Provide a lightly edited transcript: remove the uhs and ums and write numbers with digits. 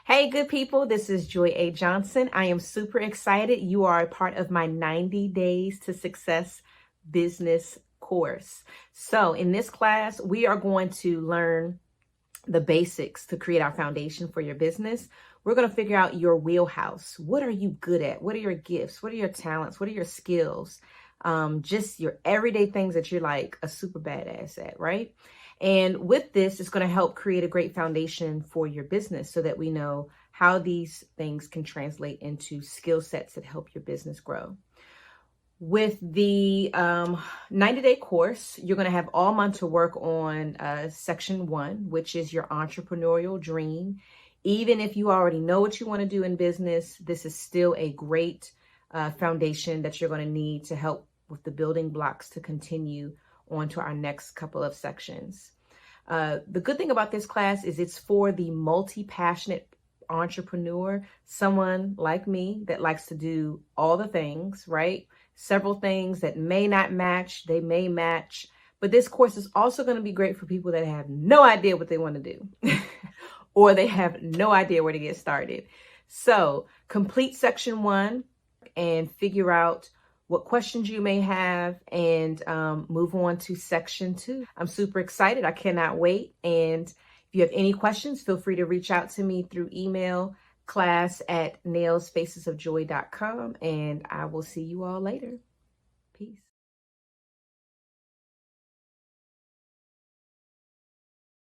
Hey, good people. This is Joy A. Johnson. I am super excited. You are a part of my 90 Days to Success business course. So in this class, we are going to learn the basics to create our foundation for your business. We're going to figure out your wheelhouse. What are you good at? What are your gifts? What are your talents? What are your skills? Just your everyday things that you're like a super badass at, right? And with this, it's going to help create a great foundation for your business so that we know how these things can translate into skill sets that help your business grow. With the 90-day course, you're going to have all month to work on section 1, which is your entrepreneurial dream. Even if you already know what you want to do in business, this is still a great foundation that you're going to need to help with the building blocks to continue on to our next couple of sections. The good thing about this class is it's for the multi-passionate entrepreneur, someone like me that likes to do all the things, right? Several things that may not match, they may match, but this course is also going to be great for people that have no idea what they want to do or they have no idea where to get started. So complete section 1 and figure out what questions you may have and move on to section 2. I'm super excited. I cannot wait. And if you have any questions, feel free to reach out to me through email, class@nailsfacesofjoy.com, and I will see you all later.